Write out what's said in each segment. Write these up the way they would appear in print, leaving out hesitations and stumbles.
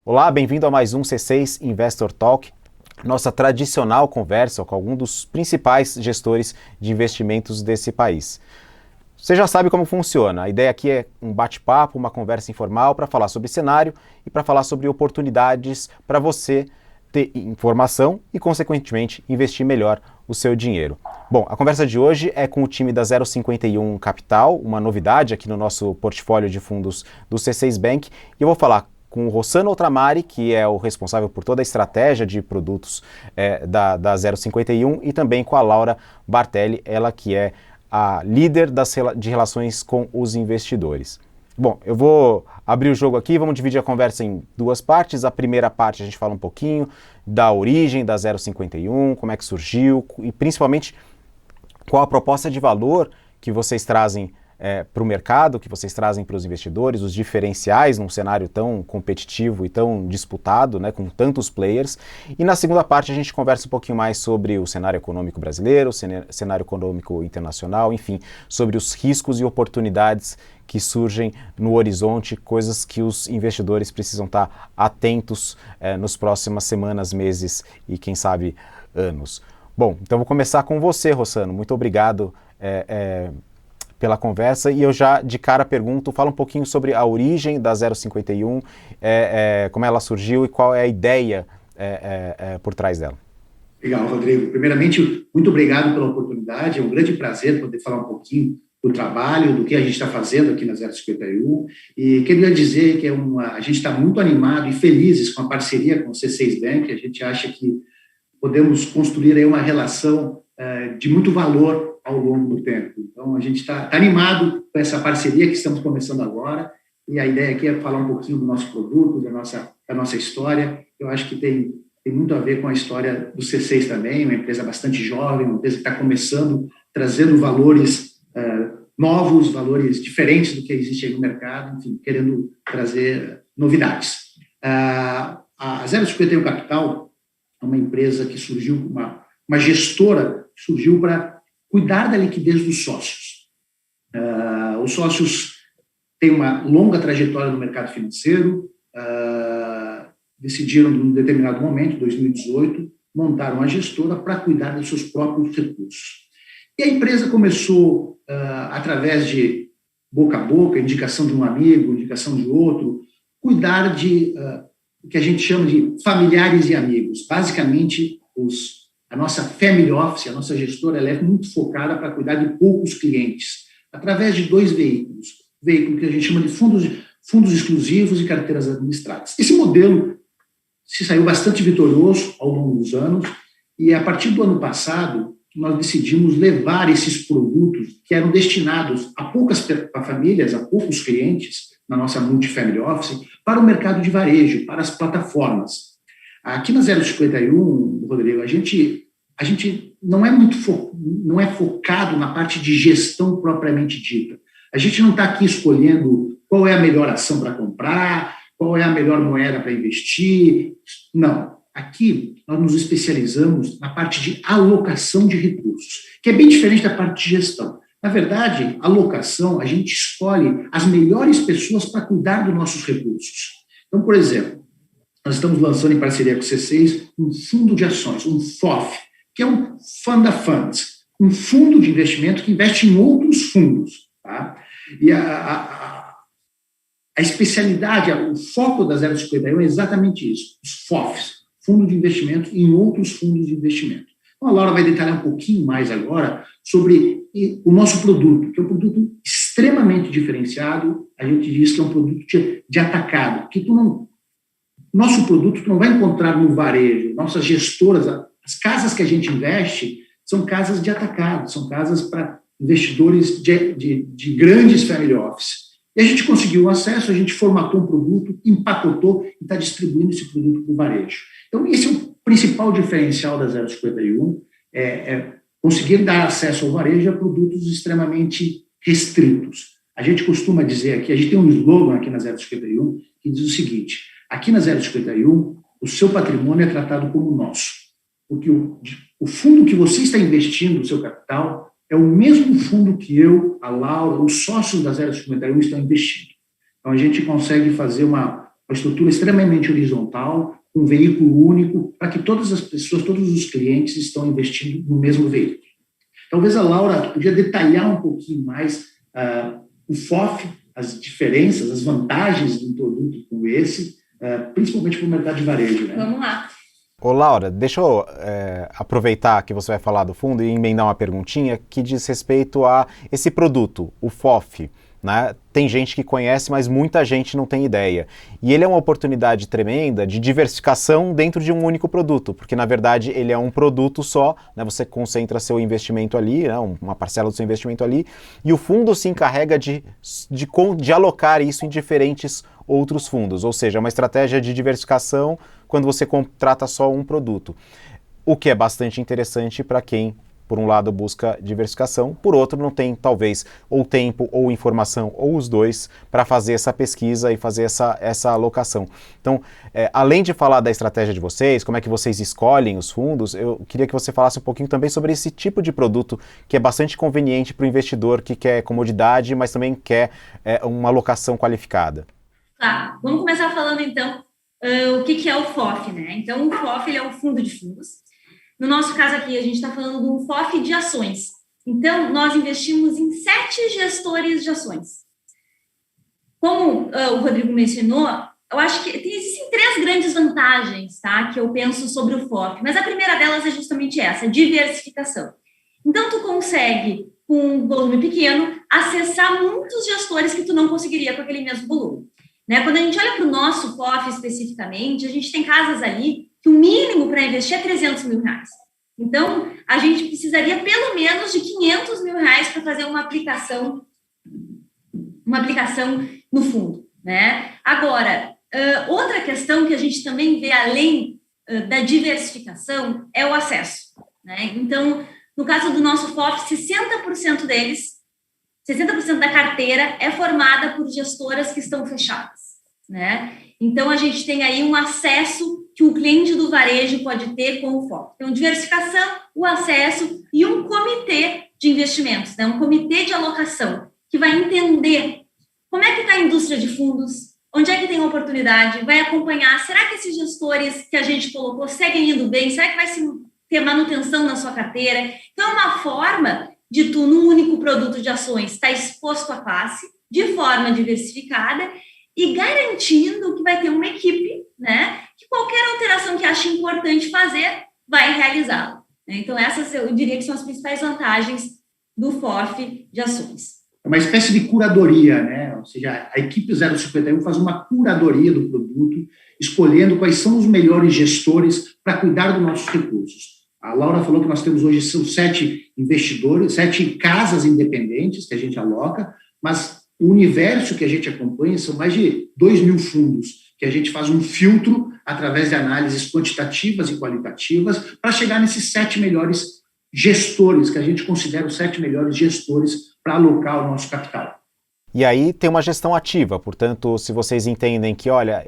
Olá, bem-vindo a mais um C6 Investor Talk, nossa tradicional conversa com algum dos principais gestores de investimentos desse país. Você já sabe como funciona. A ideia aqui é um bate-papo, uma conversa informal para falar sobre cenário e para falar sobre oportunidades para você ter informação e, consequentemente, investir melhor o seu dinheiro. Bom, a conversa de hoje é com o time da 051 Capital, uma novidade aqui no nosso portfólio de fundos do C6 Bank, e eu vou falar com o Rossano Otramari, que é o responsável por toda a estratégia de produtos da 051, e também com a Laura Bartelli, ela que é a líder de relações com os investidores. Bom, eu vou abrir o jogo aqui, vamos dividir a conversa em duas partes. A primeira parte a gente fala um pouquinho da origem da 051, como é que surgiu e principalmente qual a proposta de valor que vocês trazem para o mercado, que vocês trazem para os investidores, os diferenciais num cenário tão competitivo e tão disputado, né, com tantos players. E na segunda parte a gente conversa um pouquinho mais sobre o cenário econômico brasileiro, o cenário econômico internacional, enfim, sobre os riscos e oportunidades que surgem no horizonte, coisas que os investidores precisam estar atentos nas próximas semanas, meses e, quem sabe, anos. Bom, então vou começar com você, Rossano. Muito obrigado pela conversa, e eu já de cara pergunto, fala um pouquinho sobre a origem da 051, como ela surgiu e qual é a ideia por trás dela. Legal, Rodrigo. Primeiramente, muito obrigado pela oportunidade, é um grande prazer poder falar um pouquinho do trabalho, do que a gente está fazendo aqui na 051, e queria dizer que a gente está muito animado e felizes com a parceria com o C6 Bank. A gente acha que podemos construir aí uma relação de muito valor ao longo do tempo. Então, a gente está animado com essa parceria que estamos começando agora, e a ideia aqui é falar um pouquinho do nosso produto, da nossa história. Eu acho que tem muito a ver com a história do C6 também, uma empresa bastante jovem, uma empresa que está começando, trazendo valores novos, valores diferentes do que existe aí no mercado, enfim, querendo trazer novidades. A 051 Capital é uma empresa que surgiu, uma gestora que surgiu para cuidar da liquidez dos sócios. Os sócios têm uma longa trajetória no mercado financeiro, decidiram, em um determinado momento, em 2018, montar uma gestora para cuidar dos seus próprios recursos. E a empresa começou, através de boca a boca, indicação de um amigo, indicação de outro, cuidar de o que a gente chama de familiares e amigos. Basicamente, a nossa family office, a nossa gestora, ela é muito focada para cuidar de poucos clientes, através de dois veículos. Veículo que a gente chama de fundos exclusivos e carteiras administradas. Esse modelo se saiu bastante vitorioso ao longo dos anos, e a partir do ano passado, nós decidimos levar esses produtos que eram destinados a poucas famílias, a poucos clientes, na nossa multifamily office, para o mercado de varejo, para as plataformas. Aqui na 051, Rodrigo, a gente não é focado na parte de gestão propriamente dita. A gente não está aqui escolhendo qual é a melhor ação para comprar, qual é a melhor moeda para investir. Não. Aqui nós nos especializamos na parte de alocação de recursos, que é bem diferente da parte de gestão. Na verdade, alocação, a gente escolhe as melhores pessoas para cuidar dos nossos recursos. Então, por exemplo, nós estamos lançando em parceria com o C6 um fundo de ações, um FOF, que é um Fund of Funds, um fundo de investimento que investe em outros fundos. Tá? E a especialidade, o foco da 051 é exatamente isso, os FOFs, fundo de investimento em outros fundos de investimento. Então, a Laura vai detalhar um pouquinho mais agora sobre o nosso produto, que é um produto extremamente diferenciado. A gente diz que é um produto de atacado, que nosso produto tu não vai encontrar no varejo. Nossas gestoras, as casas que a gente investe, são casas de atacado, são casas para investidores de grandes family office. E a gente conseguiu acesso, a gente formatou um produto, empacotou e está distribuindo esse produto para o varejo. Então, esse é o principal diferencial da 051, é conseguir dar acesso ao varejo a produtos extremamente restritos. A gente costuma dizer aqui, a gente tem um slogan aqui na 051 que diz o seguinte: aqui na 051, o seu patrimônio é tratado como nosso, porque o fundo que você está investindo, o seu capital, é o mesmo fundo que eu, a Laura, os sócios da 051 estão investindo. Então, a gente consegue fazer uma uma estrutura extremamente horizontal, um veículo único, para que todas as pessoas, todos os clientes estão investindo no mesmo veículo. Talvez a Laura podia detalhar um pouquinho mais o FOF, as diferenças, as vantagens de um produto como esse, principalmente para o mercado de varejo. Né? Vamos lá. Ô Laura, deixa eu aproveitar que você vai falar do fundo e emendar uma perguntinha que diz respeito a esse produto, o FOF. Né? Tem gente que conhece, mas muita gente não tem ideia. E ele é uma oportunidade tremenda de diversificação dentro de um único produto, porque na verdade ele é um produto só, né? Você concentra seu investimento ali, né? Uma parcela do seu investimento ali, e o fundo se encarrega de alocar isso em diferentes outros fundos, ou seja, uma estratégia de diversificação quando você contrata só um produto. O que é bastante interessante para quem, por um lado, busca diversificação, por outro, não tem, talvez, ou tempo, ou informação, ou os dois, para fazer essa pesquisa e fazer essa alocação. Então, além de falar da estratégia de vocês, como é que vocês escolhem os fundos, eu queria que você falasse um pouquinho também sobre esse tipo de produto que é bastante conveniente para o investidor que quer comodidade, mas também quer uma alocação qualificada. Tá, vamos começar falando, então, o que é o FOF, né? Então, o FOF ele é um fundo de fundos. No nosso caso aqui, a gente está falando de um FOF de ações. Então, nós investimos em 7 gestores de ações. Como o Rodrigo mencionou, eu acho que existem 3 grandes vantagens, tá, que eu penso sobre o FOF. Mas a primeira delas é justamente essa, diversificação. Então, tu consegue, com um volume pequeno, acessar muitos gestores que tu não conseguiria com aquele mesmo volume. Né? Quando a gente olha para o nosso FOF especificamente, a gente tem casas ali que o mínimo para investir é 300 mil reais. Então, a gente precisaria pelo menos de 500 mil reais para fazer uma aplicação no fundo. Né? Agora, outra questão que a gente também vê além da diversificação é o acesso. Né? Então, no caso do nosso FOF, 60% da carteira é formada por gestoras que estão fechadas. Né? Então, a gente tem aí um acesso que o cliente do varejo pode ter com o FOF. Então, diversificação, o acesso e um comitê de investimentos, né? Um comitê de alocação que vai entender como é que está a indústria de fundos, onde é que tem oportunidade, vai acompanhar, será que esses gestores que a gente colocou seguem indo bem, será que vai ter manutenção na sua carteira? Então, é uma forma de tu, num único produto de ações, estar exposto à classe, de forma diversificada, e garantindo que vai ter uma equipe, né, que qualquer alteração que ache importante fazer, vai realizá-la. Então, essas eu diria que são as principais vantagens do FOF de ações. É uma espécie de curadoria, né? Ou seja, a equipe 051 faz uma curadoria do produto, escolhendo quais são os melhores gestores para cuidar dos nossos recursos. A Laura falou que nós temos hoje são 7 investidores, 7 casas independentes que a gente aloca, mas o universo que a gente acompanha são mais de 2.000 fundos, que a gente faz um filtro através de análises quantitativas e qualitativas para chegar nesses 7 melhores gestores, que a gente considera os 7 melhores gestores para alocar o nosso capital. E aí tem uma gestão ativa, portanto, se vocês entendem que, olha,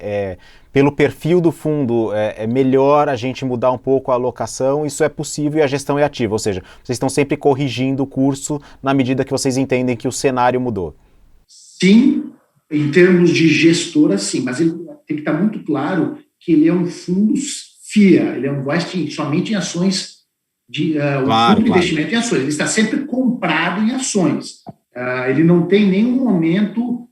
pelo perfil do fundo é melhor a gente mudar um pouco a alocação, isso é possível e a gestão é ativa, ou seja, vocês estão sempre corrigindo o curso na medida que vocês entendem que o cenário mudou. Sim, em termos de gestora, sim, mas ele tem que estar muito claro que ele é um fundo FIA, ele é um investe somente em ações, fundo de investimento em ações, ele está sempre comprado em ações. Ele não tem em nenhum momento,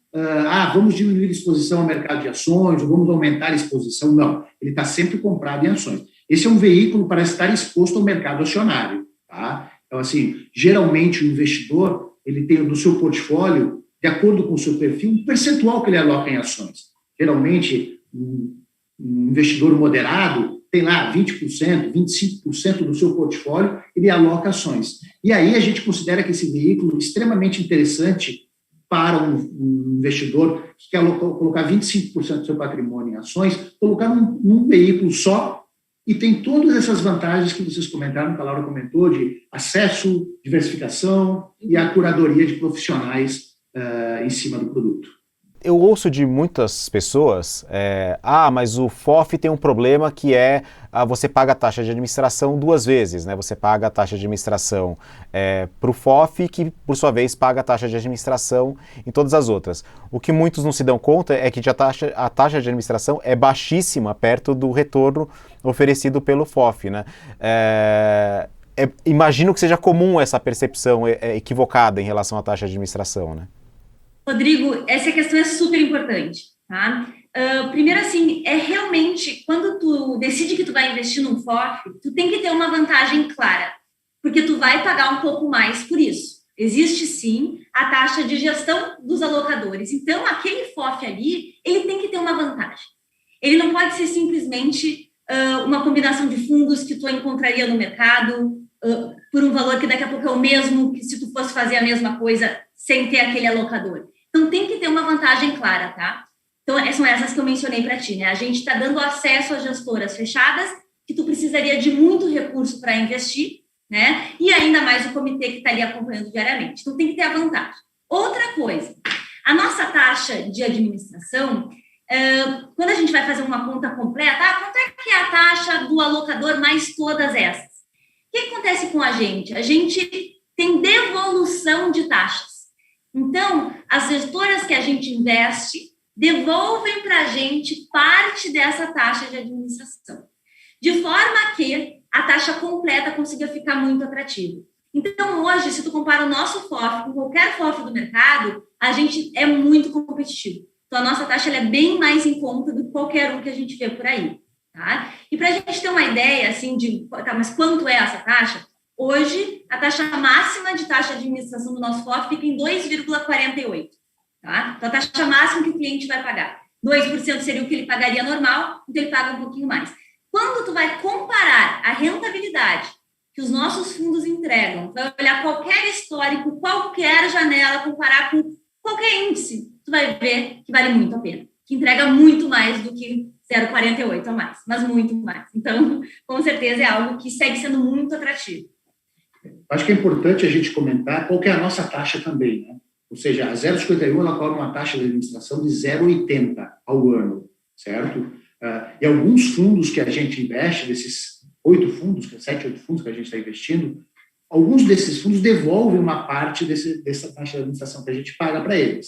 vamos diminuir a exposição ao mercado de ações, ou vamos aumentar a exposição, não, ele está sempre comprado em ações. Esse é um veículo para estar exposto ao mercado acionário. Tá? Então, assim, geralmente o investidor, ele tem no seu portfólio, de acordo com o seu perfil, um percentual que ele aloca em ações. Geralmente, um investidor moderado tem lá 20%, 25% do seu portfólio, ele aloca ações. E aí a gente considera que esse veículo é extremamente interessante para um investidor que quer colocar 25% do seu patrimônio em ações, colocar num veículo só, e tem todas essas vantagens que vocês comentaram, que a Laura comentou, de acesso, diversificação e a curadoria de profissionais em cima do produto. Eu ouço de muitas pessoas, mas o FOF tem um problema que você paga a taxa de administração 2 vezes, né? Você paga a taxa de administração para o FOF, que por sua vez paga a taxa de administração em todas as outras. O que muitos não se dão conta é que a taxa de administração é baixíssima perto do retorno oferecido pelo FOF, né? Imagino que seja comum essa percepção equivocada em relação à taxa de administração, né? Rodrigo, essa questão é super importante, tá? Primeiro, assim, realmente, quando tu decide que tu vai investir num FOF, tu tem que ter uma vantagem clara, porque tu vai pagar um pouco mais por isso. Existe, sim, a taxa de gestão dos alocadores. Então, aquele FOF ali, ele tem que ter uma vantagem. Ele não pode ser simplesmente uma combinação de fundos que tu encontraria no mercado por um valor que daqui a pouco é o mesmo que se tu fosse fazer a mesma coisa sem ter aquele alocador. Então, tem que ter uma vantagem clara, tá? Então, são essas que eu mencionei para ti, né? A gente está dando acesso a gestoras fechadas, que tu precisaria de muito recurso para investir, né? E ainda mais o comitê que está ali acompanhando diariamente. Então, tem que ter a vantagem. Outra coisa, a nossa taxa de administração, quando a gente vai fazer uma conta completa, quanto é que é a taxa do alocador mais todas essas? O que acontece com a gente? A gente tem devolução de taxas. Então, as gestoras que a gente investe devolvem para a gente parte dessa taxa de administração, de forma que a taxa completa consiga ficar muito atrativa. Então, hoje, se tu compara o nosso FOF com qualquer FOF do mercado, a gente é muito competitivo. Então, a nossa taxa é bem mais em conta do que qualquer um que a gente vê por aí. Tá? E para a gente ter uma ideia, assim, mas quanto é essa taxa? Hoje, a taxa máxima de taxa de administração do nosso FOF fica em 2,48. Tá? Então, a taxa máxima que o cliente vai pagar. 2% seria o que ele pagaria normal, então ele paga um pouquinho mais. Quando tu vai comparar a rentabilidade que os nossos fundos entregam, vai olhar qualquer histórico, qualquer janela, comparar com qualquer índice, tu vai ver que vale muito a pena, que entrega muito mais do que 0,48 a mais, mas muito mais. Então, com certeza é algo que segue sendo muito atrativo. Acho que é importante a gente comentar qual que é a nossa taxa também, né? Ou seja, a 0,51 ela cobra uma taxa de administração de 0,80 ao ano, certo? E alguns fundos que a gente investe, desses 8 fundos, 7, 8 fundos que a gente está investindo, alguns desses fundos devolvem uma parte dessa taxa de administração que a gente paga para eles.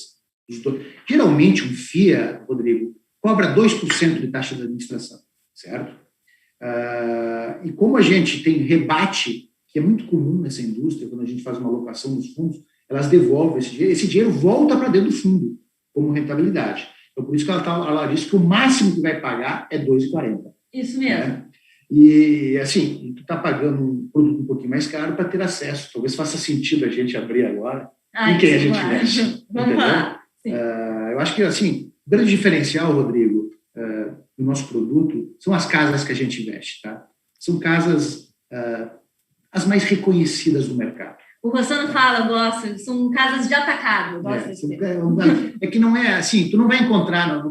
Geralmente, um FIA, Rodrigo, cobra 2% de taxa de administração, certo? E como a gente tem rebate, que é muito comum nessa indústria, quando a gente faz uma alocação nos fundos, elas devolvem esse dinheiro volta para dentro do fundo, como rentabilidade. Então, por isso que ela disse que o máximo que vai pagar é 2,40. Isso mesmo. Né? E, assim, tu está pagando um produto um pouquinho mais caro para ter acesso. Talvez faça sentido a gente abrir agora em quem a gente investe. Vamos lá. Eu acho que, assim, o grande diferencial, Rodrigo, do nosso produto são as casas que a gente investe, tá? São casas as mais reconhecidas do mercado. O Rossano fala, eu gosto, são casas de atacado. Eu gosto que não é assim, tu não vai encontrar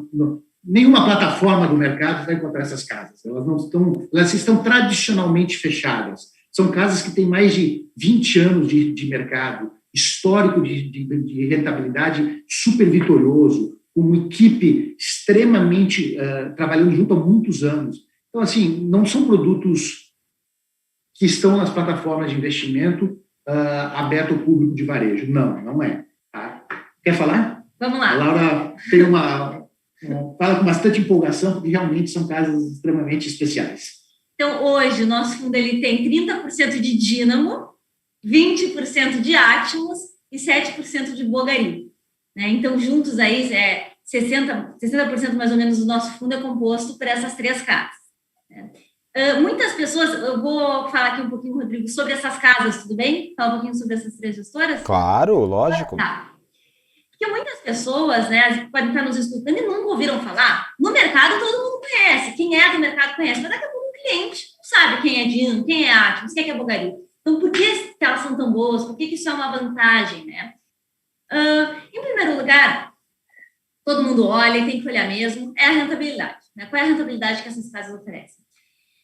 nenhuma plataforma do mercado vai encontrar essas casas. Elas estão tradicionalmente fechadas. São casas que têm mais de 20 anos de mercado, histórico de rentabilidade super vitorioso, com uma equipe extremamente trabalhando junto há muitos anos. Então, assim, não são produtos que estão nas plataformas de investimento aberto ao público de varejo. Não é. Tá? Quer falar? Vamos lá. A Laura tem fala com bastante empolgação, porque realmente são casas extremamente especiais. Então, hoje, o nosso fundo ele tem 30% de Dínamo, 20% de Atmos e 7% de Bogari. Né? Então, juntos aí, 60% mais ou menos do nosso fundo é composto por essas 3 casas. Né? Muitas pessoas, eu vou falar aqui um pouquinho, Rodrigo, sobre essas casas, tudo bem? Falar um pouquinho sobre essas 3 gestoras? Claro, lógico. Tá. Porque muitas pessoas, né, podem estar nos escutando e nunca ouviram falar. No mercado, todo mundo conhece. Quem é do mercado conhece. Mas daqui a pouco o cliente não sabe quem é Dino, quem é Atmos, quem é Bogari. Então, por que elas são tão boas? Por que isso é uma vantagem, né? Em primeiro lugar, todo mundo olha e tem que olhar mesmo, é a rentabilidade. Né? Qual é a rentabilidade que essas casas oferecem?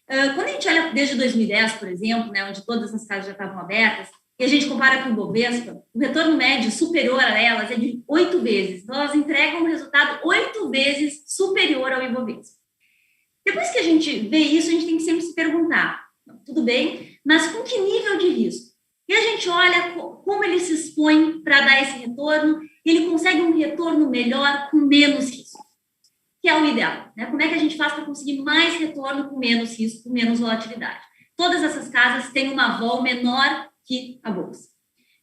Quando a gente olha desde 2010, por exemplo, né, onde todas as casas já estavam abertas, e a gente compara com o Ibovespa, o retorno médio superior a elas é de 8 vezes. Então, elas entregam um resultado 8 vezes superior ao Ibovespa. Depois que a gente vê isso, a gente tem que sempre se perguntar, tudo bem, mas com que nível de risco? E a gente olha como ele se expõe para dar esse retorno, e ele consegue um retorno melhor com menos risco, que é o ideal, né? Como é que a gente faz para conseguir mais retorno com menos risco, com menos volatilidade? Todas essas casas têm uma vol menor que a bolsa.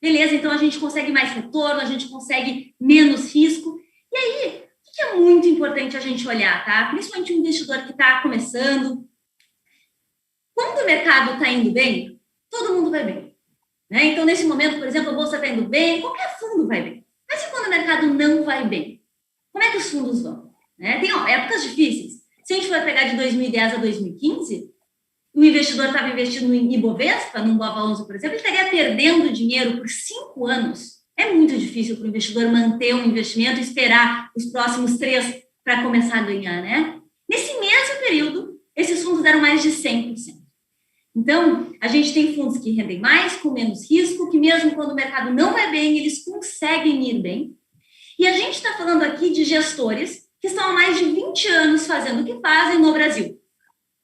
Beleza, então a gente consegue mais retorno, a gente consegue menos risco. E aí, o que é muito importante a gente olhar, tá? Principalmente um investidor que está começando. Quando o mercado está indo bem, todo mundo vai bem, né? Então, nesse momento, por exemplo, a bolsa está indo bem, qualquer fundo vai bem. Mas e quando o mercado não vai bem? Como é que os fundos vão? Né? Tem épocas difíceis. Se a gente for pegar de 2010 a 2015, o investidor estava investindo em Ibovespa, num Bova 11, por exemplo, ele estaria perdendo dinheiro por 5 anos. É muito difícil para o investidor manter um investimento e esperar os próximos 3 para começar a ganhar, né? Nesse mesmo período, esses fundos deram mais de 100%. Então, a gente tem fundos que rendem mais, com menos risco, que mesmo quando o mercado não vai bem, eles conseguem ir bem. E a gente está falando aqui de gestores que estão há mais de 20 anos fazendo o que fazem no Brasil.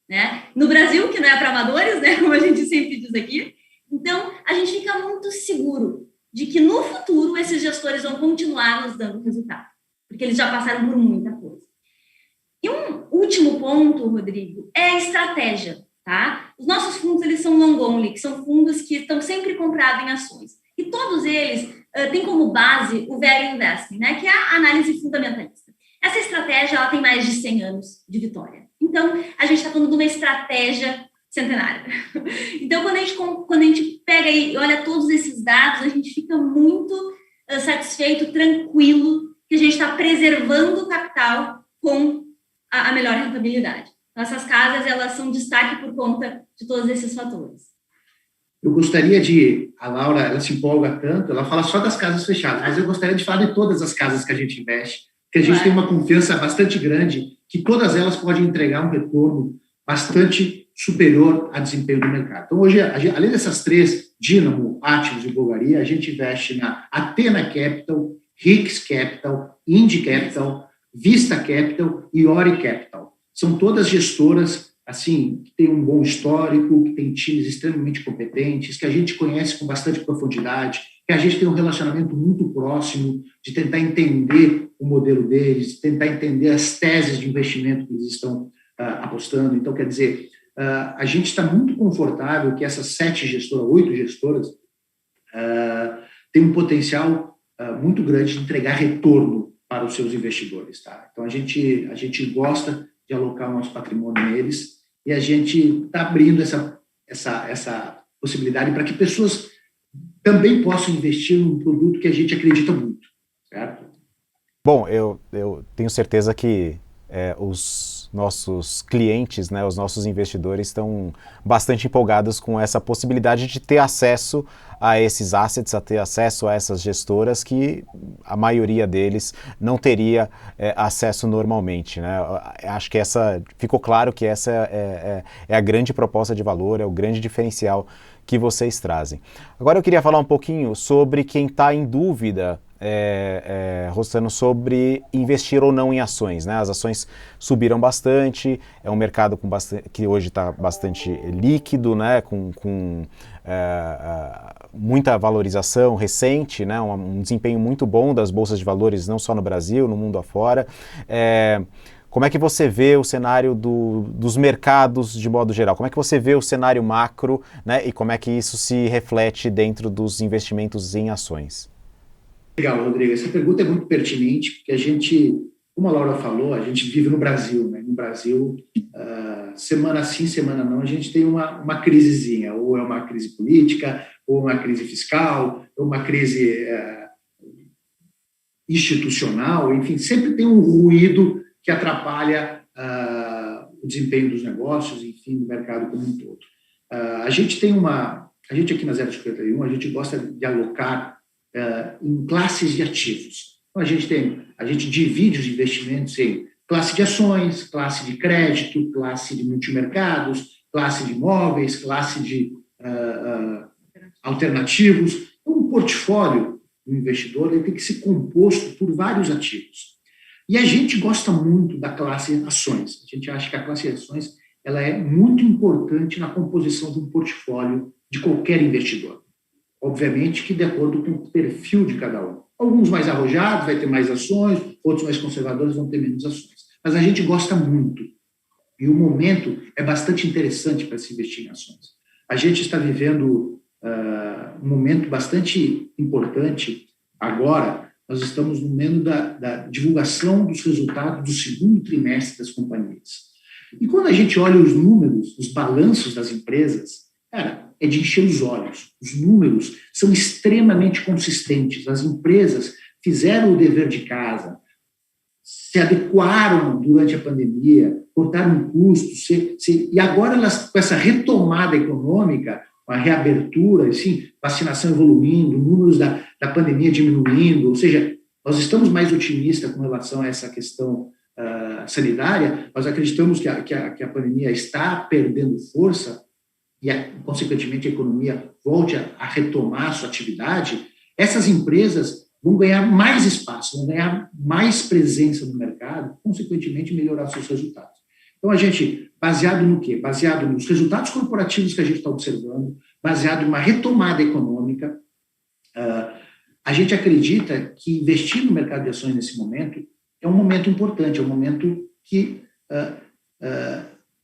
Né? No Brasil, que não é para amadores, né? Como a gente sempre diz aqui. Então, a gente fica muito seguro de que no futuro esses gestores vão continuar nos dando resultado, porque eles já passaram por muita coisa. E um último ponto, Rodrigo, é a estratégia, tá? Os nossos fundos, eles são long only, que são fundos que estão sempre comprados em ações. E todos eles têm como base o value investing, né? Que é a análise fundamentalista. Essa estratégia, ela tem mais de 100 anos de vitória. Então, a gente está falando de uma estratégia centenária. Então, quando a gente pega e olha todos esses dados, a gente fica muito satisfeito, tranquilo, que a gente está preservando o capital com a melhor rentabilidade. Então, essas casas, elas são destaque por conta de todos esses fatores. Eu gostaria a Laura, ela se empolga tanto, ela fala só das casas fechadas, mas eu gostaria de falar de todas as casas que a gente investe, que a gente tem uma confiança bastante grande que todas elas podem entregar um retorno bastante superior ao desempenho do mercado. Então, hoje, além dessas 3, Dínamo, Ativos e Bulgaria, a gente investe na Athena Capital, Rix Capital, Indy Capital, Vista Capital e Ori Capital. São todas gestoras assim, que têm um bom histórico, que têm times extremamente competentes, que a gente conhece com bastante profundidade, que a gente tem um relacionamento muito próximo de tentar entender o modelo deles, de tentar entender as teses de investimento que eles estão apostando. Então, quer dizer, a gente está muito confortável que essas 8 gestoras têm um potencial muito grande de entregar retorno para os seus investidores. Tá? Então, a gente gosta de alocar o nosso patrimônio neles e a gente está abrindo essa possibilidade para que pessoas também possam investir num produto que a gente acredita muito, certo? Bom, eu tenho certeza que os nossos clientes, né, os nossos investidores estão bastante empolgados com essa possibilidade de ter acesso a esses assets, a ter acesso a essas gestoras que a maioria deles não teria acesso normalmente, né? Acho que ficou claro que essa é a grande proposta de valor, é o grande diferencial que vocês trazem. Agora eu queria falar um pouquinho sobre quem está em dúvida, Rossano, sobre investir ou não em ações, né? As ações subiram bastante, é um mercado que hoje está bastante líquido, né? Com muita valorização recente, né? Um desempenho muito bom das bolsas de valores, não só no Brasil, no mundo afora. Como é que você vê o cenário dos mercados de modo geral? Como é que você vê o cenário macro, né? E como é que isso se reflete dentro dos investimentos em ações? Legal, Rodrigo. Essa pergunta é muito pertinente, porque a gente, como a Laura falou, a gente vive no Brasil, né? No Brasil, semana sim, semana não, a gente tem uma crisezinha, ou é uma crise política, ou uma crise fiscal, ou uma crise institucional, enfim, sempre tem um ruído que atrapalha o desempenho dos negócios, enfim, do mercado como um todo. A gente aqui na 051, a gente gosta de alocar em classes de ativos. Então, a gente divide os investimentos em classe de ações, classe de crédito, classe de multimercados, classe de imóveis, classe de alternativos. Então, um portfólio do investidor ele tem que ser composto por vários ativos. E a gente gosta muito da classe ações. A gente acha que a classe ações ela é muito importante na composição de um portfólio de qualquer investidor. Obviamente que de acordo com o perfil de cada um. Alguns mais arrojados vai ter mais ações, outros mais conservadores vão ter menos ações. Mas a gente gosta muito. E o momento é bastante interessante para se investir em ações. A gente está vivendo um momento bastante importante agora. Nós estamos no momento da divulgação dos resultados do segundo trimestre das companhias. E quando a gente olha os números, os balanços das empresas, cara, é de encher os olhos. Os números são extremamente consistentes. As empresas fizeram o dever de casa, se adequaram durante a pandemia, cortaram custos, e agora elas, com essa retomada econômica, a reabertura, assim, vacinação evoluindo, números da pandemia diminuindo, ou seja, nós estamos mais otimistas com relação a essa questão sanitária, nós acreditamos que a pandemia está perdendo força e, consequentemente, a economia volte a retomar a sua atividade. Essas empresas vão ganhar mais espaço, vão ganhar mais presença no mercado, consequentemente, melhorar seus resultados. Então, a gente, baseado no quê? Baseado nos resultados corporativos que a gente está observando, baseado em uma retomada econômica, a gente acredita que investir no mercado de ações nesse momento é um momento importante, é um momento que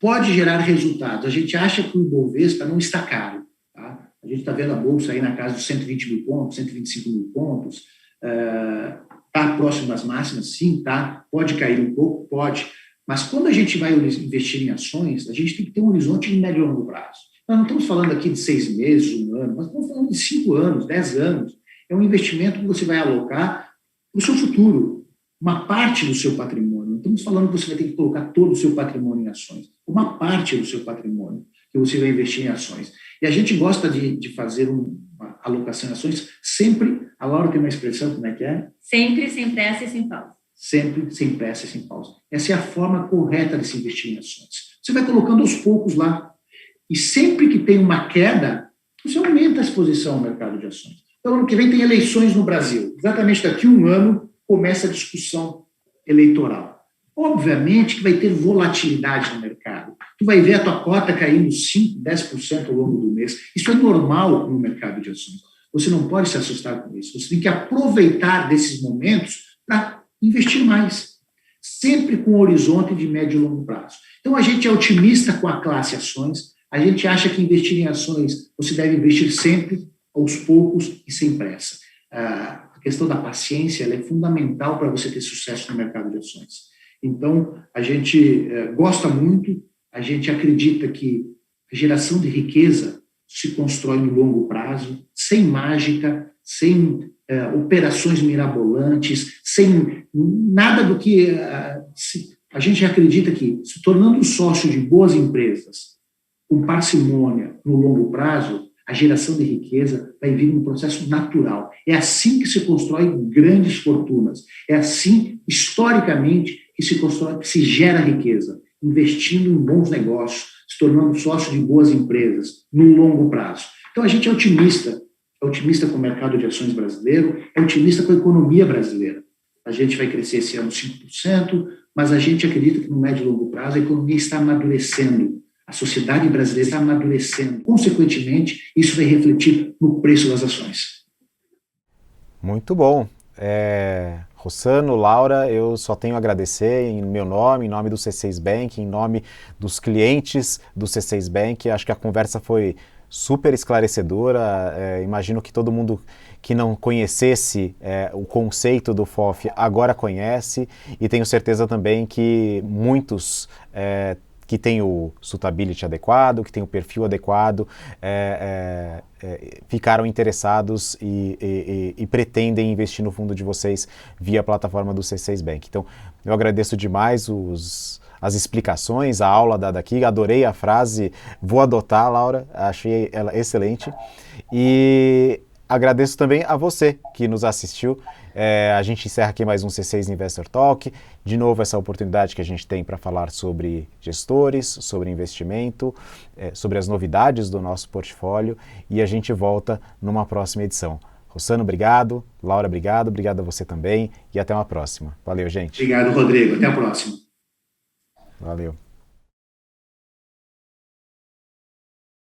pode gerar resultados. A gente acha que o Ibovespa não está caro. Tá? A gente está vendo a Bolsa aí na casa dos 120 mil pontos, 125 mil pontos, está próximo das máximas, sim, tá? Pode cair um pouco, pode. Mas quando a gente vai investir em ações, a gente tem que ter um horizonte de médio e longo prazo. Nós não estamos falando aqui de 6 meses, 1 ano, nós estamos falando de 5 anos, 10 anos. É um investimento que você vai alocar para o seu futuro, uma parte do seu patrimônio. Não estamos falando que você vai ter que colocar todo o seu patrimônio em ações, uma parte do seu patrimônio que você vai investir em ações. E a gente gosta de fazer uma alocação em ações sempre, a Laura tem uma expressão, como é que é? Sempre, sem pressa e sem pausa. Sempre, sem pressa e sem pausa. Essa é a forma correta de se investir em ações. Você vai colocando aos poucos lá. E sempre que tem uma queda, você aumenta a exposição ao mercado de ações. Então, ano que vem tem eleições no Brasil. Exatamente daqui a um ano começa a discussão eleitoral. Obviamente que vai ter volatilidade no mercado. Tu vai ver a tua cota caindo 5%, 10% ao longo do mês. Isso é normal no mercado de ações. Você não pode se assustar com isso. Você tem que aproveitar desses momentos para investir mais, sempre com um horizonte de médio e longo prazo. Então, a gente é otimista com a classe ações, a gente acha que investir em ações, você deve investir sempre, aos poucos e sem pressa. A questão da paciência ela é fundamental para você ter sucesso no mercado de ações. Então, a gente gosta muito, a gente acredita que a geração de riqueza se constrói no longo prazo, sem mágica, sem operações mirabolantes, sem nada do que... a gente acredita que, se tornando sócio de boas empresas, com parcimônia no longo prazo, a geração de riqueza vai vir num processo natural. É assim que se constrói grandes fortunas. É assim, historicamente, que se constrói, que se gera riqueza, investindo em bons negócios, se tornando sócio de boas empresas, no longo prazo. Então, a gente é otimista com o mercado de ações brasileiro, é otimista com a economia brasileira. A gente vai crescer esse ano 5%, mas a gente acredita que no médio e longo prazo a economia está amadurecendo, a sociedade brasileira está amadurecendo. Consequentemente, isso vai refletir no preço das ações. Muito bom. Rossano, Laura, eu só tenho a agradecer em meu nome, em nome do C6 Bank, em nome dos clientes do C6 Bank. Acho que a conversa foi super esclarecedora. Imagino que todo mundo que não conhecesse o conceito do FOF agora conhece, e tenho certeza também que muitos que têm o suitability adequado, que têm o perfil adequado, ficaram interessados e pretendem investir no fundo de vocês via a plataforma do C6 Bank. Então, eu agradeço demais as explicações, a aula dada aqui, adorei a frase, vou adotar, Laura, achei ela excelente. E agradeço também a você que nos assistiu. A gente encerra aqui mais um C6 Investor Talk. De novo, essa oportunidade que a gente tem para falar sobre gestores, sobre investimento, sobre as novidades do nosso portfólio, e a gente volta numa próxima edição. Rossano, obrigado. Laura, obrigado. Obrigado a você também. E até uma próxima. Valeu, gente. Obrigado, Rodrigo. Até a próxima. Valeu.